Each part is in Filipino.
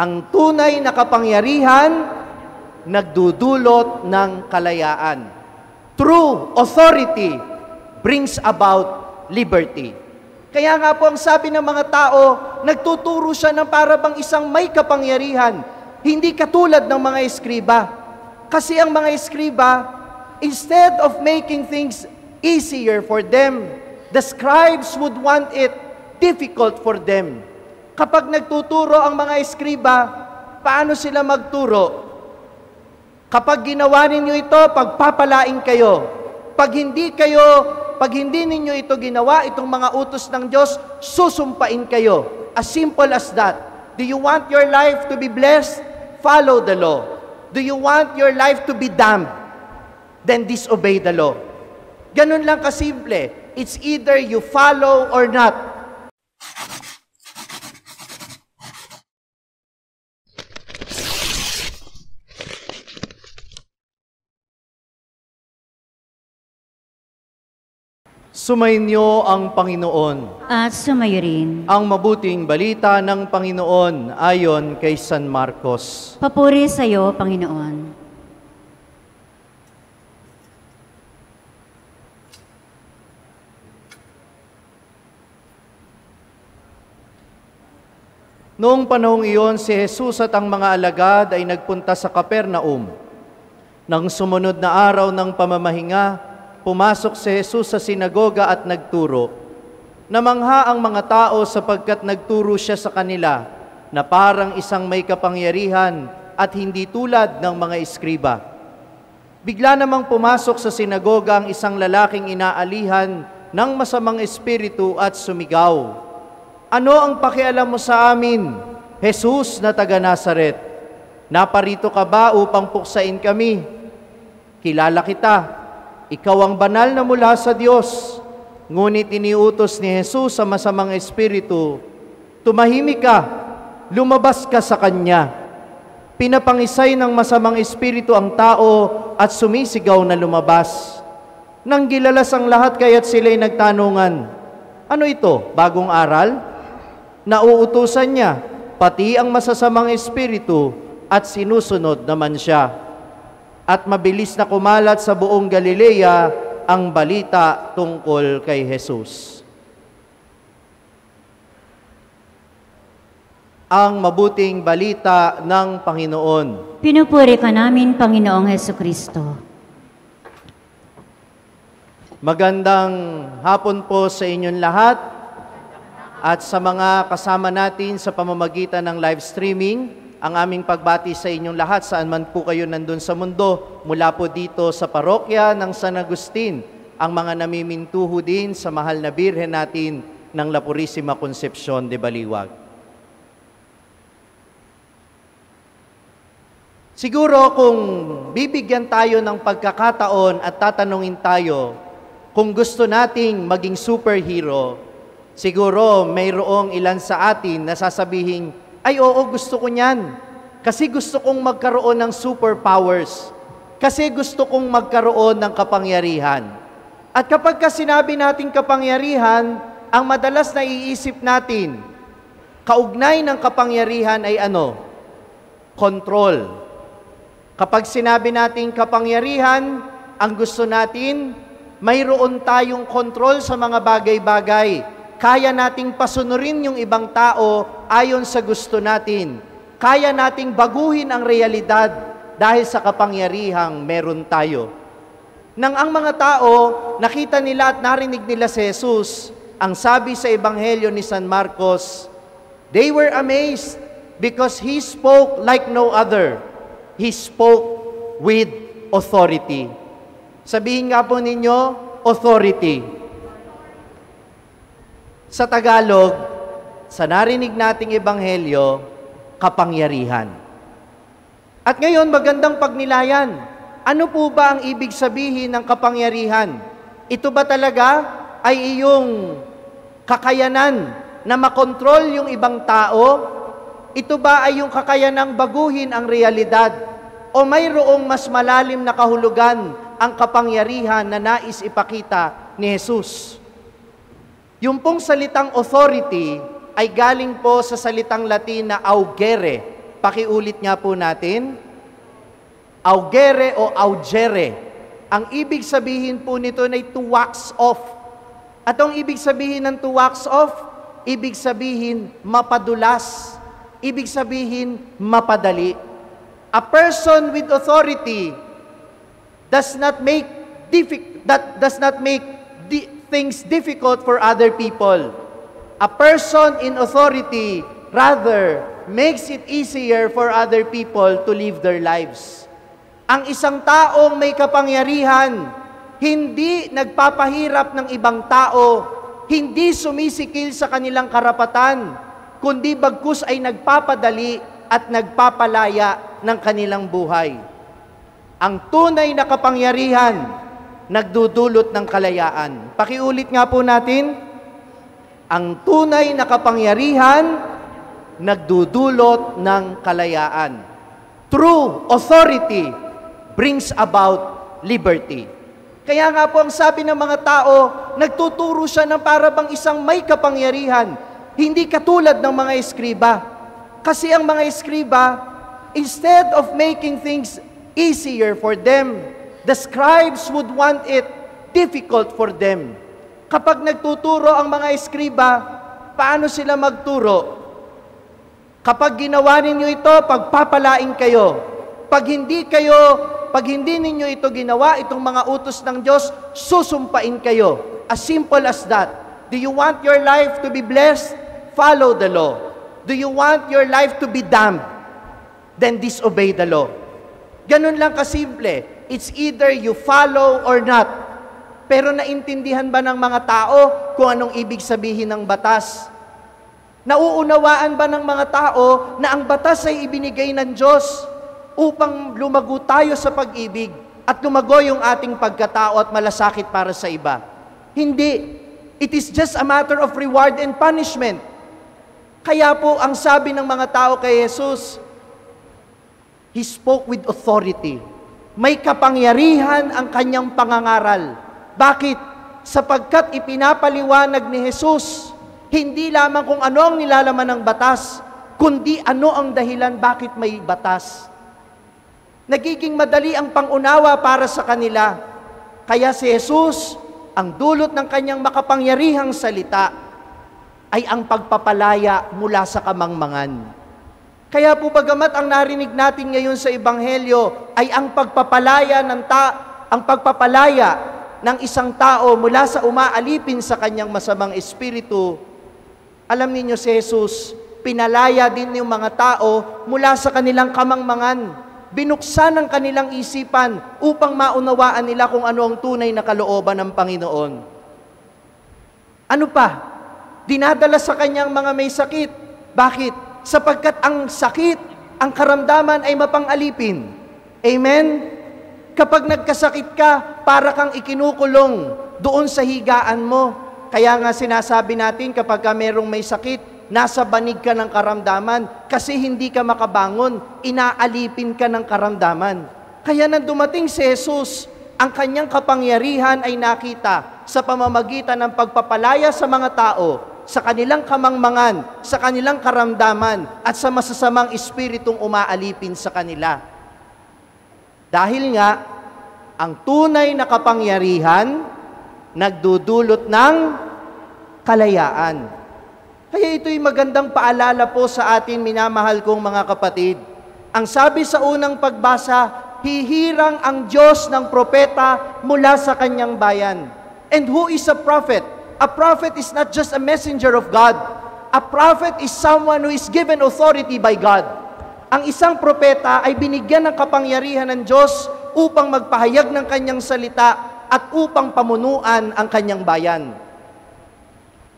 Ang tunay na kapangyarihan, nagdudulot ng kalayaan. True authority brings about liberty. Kaya nga po ang sabi ng mga tao, nagtuturo siya ng para bang isang may kapangyarihan, hindi katulad ng mga eskriba. Kasi ang mga eskriba, instead of making things easier for them, the scribes would want it difficult for them. Kapag nagtuturo ang mga eskriba, paano sila magturo? Kapag ginawa ninyo ito, pagpapalain kayo. Pag hindi ninyo ito ginawa, itong mga utos ng Diyos, susumpain kayo. As simple as that. Do you want your life to be blessed? Follow the law. Do you want your life to be damned? Then disobey the law. Ganun lang kasimple. It's either you follow or not. Sumainyo ang Panginoon. At sumayo rin. Ang mabuting balita ng Panginoon ayon kay San Marcos. Papuri sa iyo, Panginoon. Noong panahong iyon, si Jesus at ang mga alagad ay nagpunta sa Capernaum. Nang sumunod na araw ng pamamahinga, pumasok si Jesus sa sinagoga at nagturo. Namangha ang mga tao sapagkat nagturo siya sa kanila na parang isang may kapangyarihan at hindi tulad ng mga eskriba. Bigla namang pumasok sa sinagoga ang isang lalaking inaalihan ng masamang espiritu at sumigaw, "Ano ang pakialam mo sa amin, Jesus na taga Nazaret? Naparito ka ba upang puksain kami? Kilala kita. Ikaw ang banal na mula sa Diyos." Ngunit iniutos ni Jesus sa masamang espiritu, "Tumahimik ka, lumabas ka sa kanya." Pinapangisay ng masamang espiritu ang tao at sumisigaw na lumabas. Nang gilalas ang lahat kaya't sila'y nagtanungan, "Ano ito, bagong aral?" Nauutusan niya, pati ang masasamang espiritu at sinusunod naman siya. At mabilis na kumalat sa buong Galilea ang balita tungkol kay Jesus. Ang mabuting balita ng Panginoon. Pinupuri ka namin, Panginoong Hesukristo. Magandang hapon po sa inyong lahat at sa mga kasama natin sa pamamagitan ng live streaming. Ang aming pagbati sa inyong lahat, saan man po kayo nandun sa mundo, mula po dito sa parokya ng San Agustin, ang mga namimintuho din sa mahal na Birhen natin ng La Purísima Concepcion de Baliwag. Siguro kung bibigyan tayo ng pagkakataon at tatanungin tayo kung gusto nating maging superhero, siguro mayroong ilan sa atin na sasabihin, "Ay oo, gusto ko niyan. Kasi gusto kong magkaroon ng superpowers. Kasi gusto kong magkaroon ng kapangyarihan." At kapag sinabi natin kapangyarihan, ang madalas na iisip natin, kaugnay ng kapangyarihan ay ano? Control. Kapag sinabi natin kapangyarihan, ang gusto natin, mayroon tayong control sa mga bagay-bagay. Kaya nating pasunurin yung ibang tao ayon sa gusto natin. Kaya nating baguhin ang realidad dahil sa kapangyarihang meron tayo. Nang ang mga tao nakita nila at narinig nila si Jesus, ang sabi sa Ebanghelyo ni San Marcos, they were amazed because He spoke like no other. He spoke with authority. Sabihin nga po ninyo, authority. Sa Tagalog, sa narinig nating ebanghelyo, kapangyarihan. At ngayon, magandang pagnilayan. Ano po ba ang ibig sabihin ng kapangyarihan? Ito ba talaga ay iyong kakayanan na makontrol yung ibang tao? Ito ba ay yung kakayanang baguhin ang realidad? O mayroong mas malalim na kahulugan ang kapangyarihan na nais ipakita ni Jesus? Yung pong salitang authority ay galing po sa salitang Latin na augere. Pakiulit nga po natin. Augere o augere. Ang ibig sabihin po nito ay to wax off. At ang ibig sabihin ng to wax off, ibig sabihin mapadulas. Ibig sabihin mapadali. A person with authority does not make things difficult for other people. A person in authority rather makes it easier for other people to live their lives. Ang isang taong may kapangyarihan, hindi nagpapahirap ng ibang tao, hindi sumisikil sa kanilang karapatan, kundi bagkus ay nagpapadali at nagpapalaya ng kanilang buhay. Ang tunay na kapangyarihan, nagdudulot ng kalayaan. Pakiulit nga po natin, ang tunay na kapangyarihan, nagdudulot ng kalayaan. True authority brings about liberty. Kaya nga po ang sabi ng mga tao, nagtuturo siya ng para bang isang may kapangyarihan, hindi katulad ng mga eskriba. Kasi ang mga eskriba, instead of making things easier for them, the scribes would want it difficult for them. Kapag nagtuturo ang mga eskriba, paano sila magturo? Kapag ginawa ninyo ito, pagpapalain kayo. Pag hindi ninyo ito ginawa, itong mga utos ng Diyos, susumpain kayo. As simple as that. Do you want your life to be blessed? Follow the law. Do you want your life to be damned? Then disobey the law. Ganun lang kasimple. It's either you follow or not. Pero naintindihan ba ng mga tao kung anong ibig sabihin ng batas? Nauunawaan ba ng mga tao na ang batas ay ibinigay ng Diyos upang lumago tayo sa pag-ibig at lumago yung ating pagkatao at malasakit para sa iba? Hindi. It is just a matter of reward and punishment. Kaya po ang sabi ng mga tao kay Jesus, He spoke with authority. May kapangyarihan ang kanyang pangangaral. Bakit? Sapagkat ipinapaliwanag ni Jesus, hindi lamang kung ano ang nilalaman ng batas, kundi ano ang dahilan bakit may batas. Nagiging madali ang pangunawa para sa kanila. Kaya si Jesus, ang dulot ng kanyang makapangyarihang salita, ay ang pagpapalaya mula sa kamangmangan. Kaya po bagamat ang narinig natin ngayon sa Ebanghelyo ay ang pagpapalaya ng isang tao mula sa umaalipin sa kanyang masamang espiritu, alam niyo si Jesus, pinalaya din yung mga tao mula sa kanilang kamangmangan. Binuksan ang kanilang isipan upang maunawaan nila kung ano ang tunay na kalooban ng Panginoon. Ano pa? Dinadala sa kanyang mga may sakit. Bakit? Sapagkat ang sakit, ang karamdaman ay mapang-alipin. Amen? Kapag nagkasakit ka, para kang ikinukulong doon sa higaan mo. Kaya nga sinasabi natin kapag merong may sakit, nasa banig ka ng karamdaman kasi hindi ka makabangon, inaalipin ka ng karamdaman. Kaya nang dumating si Jesus, ang kanyang kapangyarihan ay nakita sa pamamagitan ng pagpapalaya sa mga tao, sa kanilang kamangmangan, sa kanilang karamdaman, at sa masasamang espiritong umaalipin sa kanila. Dahil nga, ang tunay na kapangyarihan, nagdudulot ng kalayaan. Kaya ito'y magandang paalala po sa atin, minamahal kong mga kapatid. Ang sabi sa unang pagbasa, hihirang ang Diyos ng propeta mula sa kanyang bayan. And who is a prophet? A prophet is not just a messenger of God. A prophet is someone who is given authority by God. Ang isang propeta ay binigyan ng kapangyarihan ng Diyos upang magpahayag ng kanyang salita at upang pamunuan ang kanyang bayan.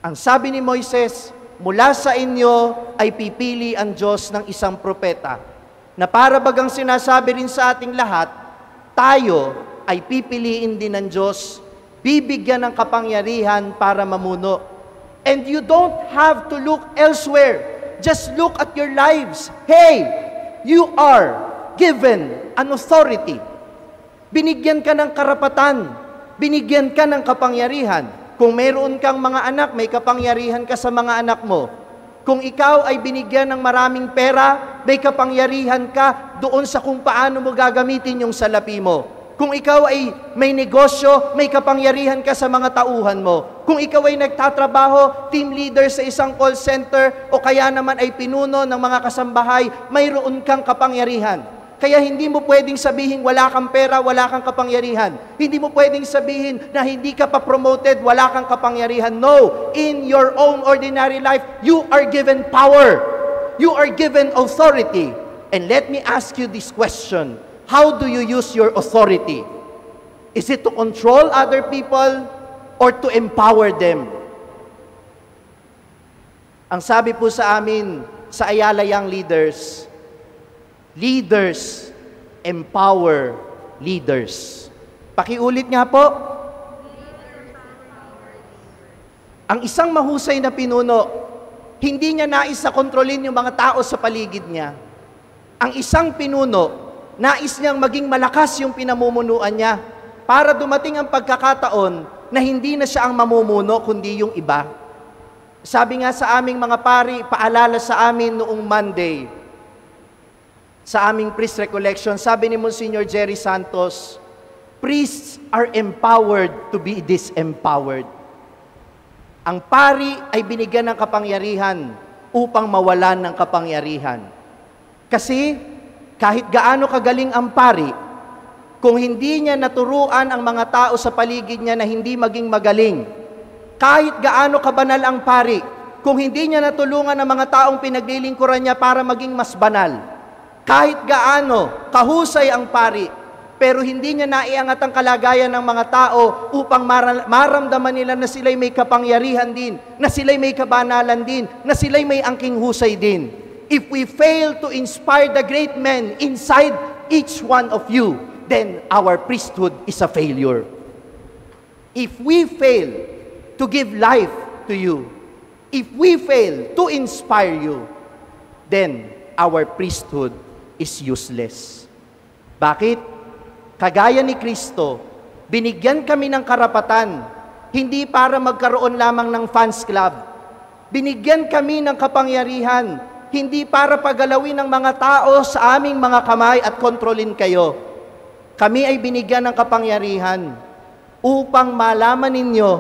Ang sabi ni Moises, mula sa inyo ay pipili ang Diyos ng isang propeta, na para bagang sinasabi rin sa ating lahat, tayo ay pipiliin din ng Diyos, bibigyan ng kapangyarihan para mamuno. And you don't have to look elsewhere. Just look at your lives. Hey, you are given an authority. Binigyan ka ng karapatan. Binigyan ka ng kapangyarihan. Kung mayroon kang mga anak, may kapangyarihan ka sa mga anak mo. Kung ikaw ay binigyan ng maraming pera, may kapangyarihan ka doon sa kung paano mo gagamitin yung salapi mo. Kung ikaw ay may negosyo, may kapangyarihan ka sa mga tauhan mo. Kung ikaw ay nagtatrabaho, team leader sa isang call center, o kaya naman ay pinuno ng mga kasambahay, mayroon kang kapangyarihan. Kaya hindi mo pwedeng sabihin wala kang pera, wala kang kapangyarihan. Hindi mo pwedeng sabihin na hindi ka pa promoted, wala kang kapangyarihan. No, in your own ordinary life, you are given power. You are given authority. And let me ask you this question. How do you use your authority? Is it to control other people or to empower them? Ang sabi po sa amin, sa Ayala Young Leaders, leaders empower leaders. Pakiulit nga po. Ang isang mahusay na pinuno, hindi niya nais na kontrolin yung mga tao sa paligid niya. Ang isang pinuno, nais niyang maging malakas yung pinamumunuan niya para dumating ang pagkakataon na hindi na siya ang mamumuno kundi yung iba. Sabi nga sa aming mga pari, paalala sa amin noong Monday, sa aming priest recollection, sabi ni Monsignor Jerry Santos, priests are empowered to be disempowered. Ang pari ay binigyan ng kapangyarihan upang mawalan ng kapangyarihan. Kasi kahit gaano kagaling ang pari, kung hindi niya naturuan ang mga tao sa paligid niya na hindi maging magaling, kahit gaano kabanal ang pari, kung hindi niya natulungan ang mga taong pinaglilingkuran niya para maging mas banal, kahit gaano kahusay ang pari, pero hindi niya naiangat ang kalagayan ng mga tao upang maramdaman nila na sila'y may kapangyarihan din, na sila'y may kabanalan din, na sila'y may angking husay din. If we fail to inspire the great men inside each one of you, then our priesthood is a failure. If we fail to give life to you, if we fail to inspire you, then our priesthood is useless. Bakit? Kagaya ni Kristo, binigyan kami ng karapatan, hindi para magkaroon lamang ng fans club. Binigyan kami ng kapangyarihan, hindi para pagalawin ng mga tao sa aming mga kamay at kontrolin kayo. Kami ay binigyan ng kapangyarihan upang malaman ninyo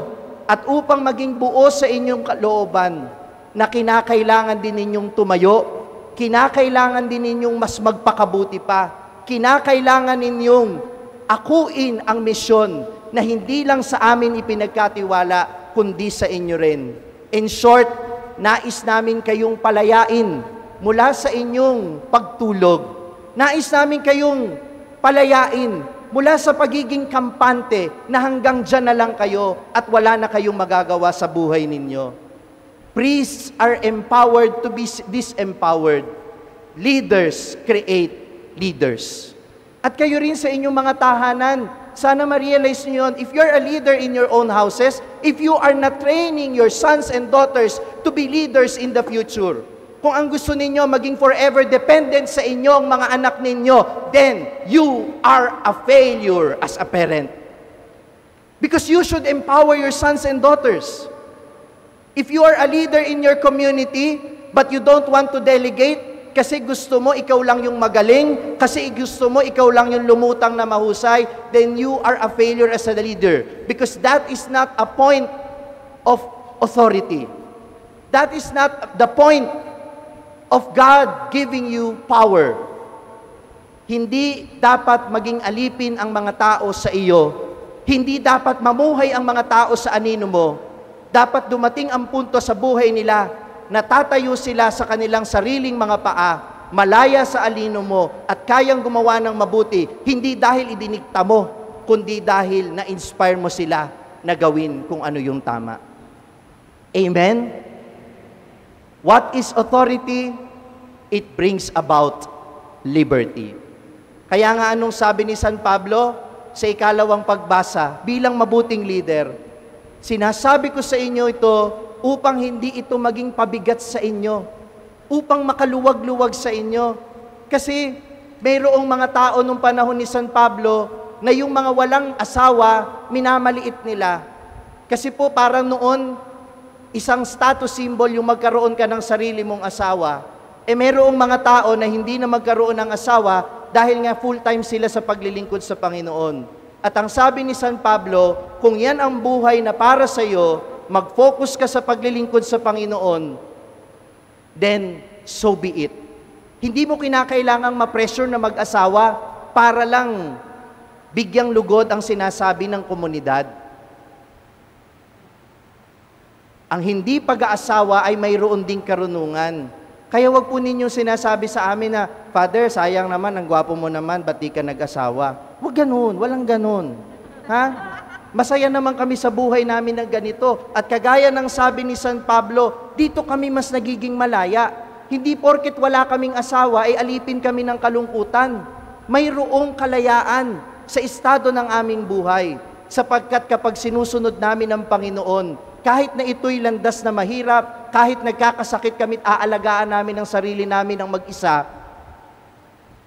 at upang maging buo sa inyong kalooban na kinakailangan din ninyong tumayo, kinakailangan din ninyong mas magpakabuti pa, kinakailangan ninyong akuin ang misyon na hindi lang sa amin ipinagkatiwala, kundi sa inyo rin. In short, nais namin kayong palayain mula sa inyong pagtulog. Nais namin kayong palayain mula sa pagiging kampante na hanggang dyan na lang kayo at wala na kayong magagawa sa buhay ninyo. Priests are empowered to be disempowered. Leaders create leaders. At kayo rin sa inyong mga tahanan, sana ma-realize nyo yun, if you're a leader in your own houses, if you are not training your sons and daughters to be leaders in the future, kung ang gusto ninyo maging forever dependent sa inyo ang mga anak ninyo, then you are a failure as a parent. Because you should empower your sons and daughters. If you are a leader in your community, but you don't want to delegate, kasi gusto mo ikaw lang yung magaling, kasi gusto mo ikaw lang yung lumutang na mahusay, then you are a failure as a leader. Because that is not a point of authority. That is not the point of God giving you power. Hindi dapat maging alipin ang mga tao sa iyo. Hindi dapat mamuhay ang mga tao sa anino mo. Dapat dumating ang punto sa buhay nila na tatayo sila sa kanilang sariling mga paa, malaya sa alino mo, at kayang gumawa ng mabuti, hindi dahil idinikta mo, kundi dahil na-inspire mo sila na gawin kung ano yung tama. Amen? What is authority? It brings about liberty. Kaya nga anong sabi ni San Pablo sa ikalawang pagbasa, bilang mabuting leader, sinasabi ko sa inyo ito upang hindi ito maging pabigat sa inyo, upang makaluwag-luwag sa inyo. Kasi mayroong mga tao nung panahon ni San Pablo na yung mga walang asawa, minamaliit nila. Kasi po parang noon, isang status symbol yung magkaroon ka ng sarili mong asawa, merong mga tao na hindi na magkaroon ng asawa dahil nga full-time sila sa paglilingkod sa Panginoon. At ang sabi ni San Pablo, kung yan ang buhay na para sa iyo, mag-focus ka sa paglilingkod sa Panginoon, then so be it. Hindi mo kinakailangang ma-pressure na mag-asawa para lang bigyang lugod ang sinasabi ng komunidad. Ang hindi pag-aasawa ay mayroon ding karunungan. Kaya wag po ninyong sinasabi sa amin na, Father, sayang naman, ang gwapo mo naman, ba't di ka nag-asawa? Wag ganun, walang ganun. Ha? Masaya naman kami sa buhay namin ng ganito. At kagaya ng sabi ni San Pablo, dito kami mas nagiging malaya. Hindi porket wala kaming asawa, ay alipin kami ng kalungkutan. Mayroong kalayaan sa estado ng aming buhay. Sapagkat kapag sinusunod namin ang Panginoon, kahit na ito'y landas na mahirap, kahit nagkakasakit kami at aalagaan namin ang sarili namin ng mag-isa,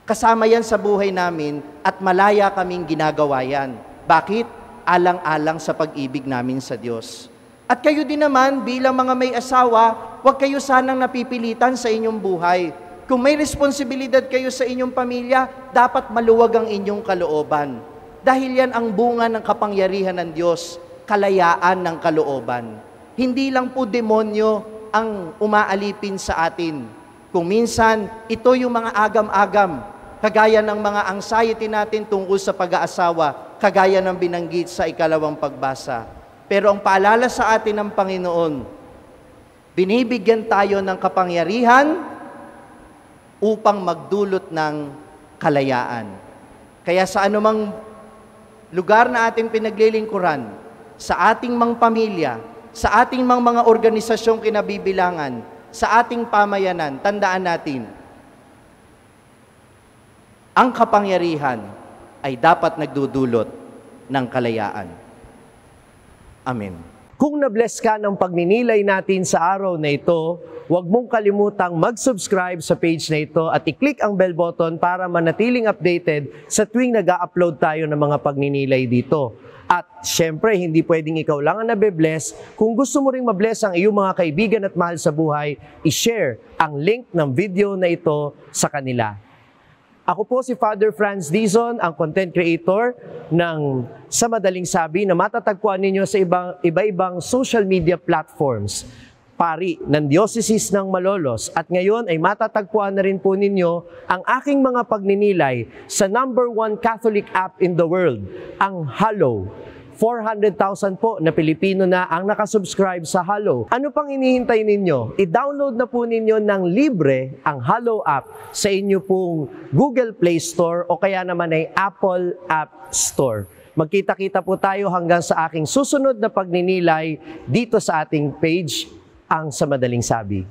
kasama yan sa buhay namin at malaya kaming ginagawa yan. Bakit? Alang-alang sa pag-ibig namin sa Diyos. At kayo din naman, bilang mga may asawa, huwag kayo sanang napipilitan sa inyong buhay. Kung may responsibilidad kayo sa inyong pamilya, dapat maluwag ang inyong kalooban. Dahil yan ang bunga ng kapangyarihan ng Diyos, kalayaan ng kalooban. Hindi lang po demonyo ang umaalipin sa atin. Kung minsan, ito yung mga agam-agam, kagaya ng mga anxiety natin tungkol sa pag-aasawa, kagaya ng binanggit sa ikalawang pagbasa. Pero ang paalala sa atin ng Panginoon, binibigyan tayo ng kapangyarihan upang magdulot ng kalayaan. Kaya sa anumang lugar na ating pinaglilingkuran, sa ating mga pamilya, sa ating mga organisasyong kinabibilangan, sa ating pamayanan, tandaan natin, ang kapangyarihan ay dapat nagdudulot ng kalayaan. Amen. Kung na-bless ka ng pagninilay natin sa araw na ito, huwag mong kalimutang mag-subscribe sa page na ito at i-click ang bell button para manatiling updated sa tuwing nag-upload tayo ng mga pagninilay dito. At syempre, hindi pwedeng ikaw lang ang nabe-bless. Kung gusto mo ring mabless ang iyong mga kaibigan at mahal sa buhay, i-share ang link ng video na ito sa kanila. Ako po si Father Franz Dizon, ang content creator ng Sa Madaling Sabi na matatagpuan ninyo sa iba-ibang social media platforms. Pari ng Diocese ng Malolos at ngayon ay matatagpuan na rin po ninyo ang aking mga pagninilay sa #1 Catholic app in the world, ang Hallow. 400,000 po na Pilipino na ang nakasubscribe sa Hallow. Ano pang hinihintay ninyo? I-download na po ninyo ng libre ang Hallow app sa inyo pong Google Play Store o kaya naman ay Apple App Store. Magkita-kita po tayo hanggang sa aking susunod na pagninilay dito sa ating page, ang Sa Madaling Sabi.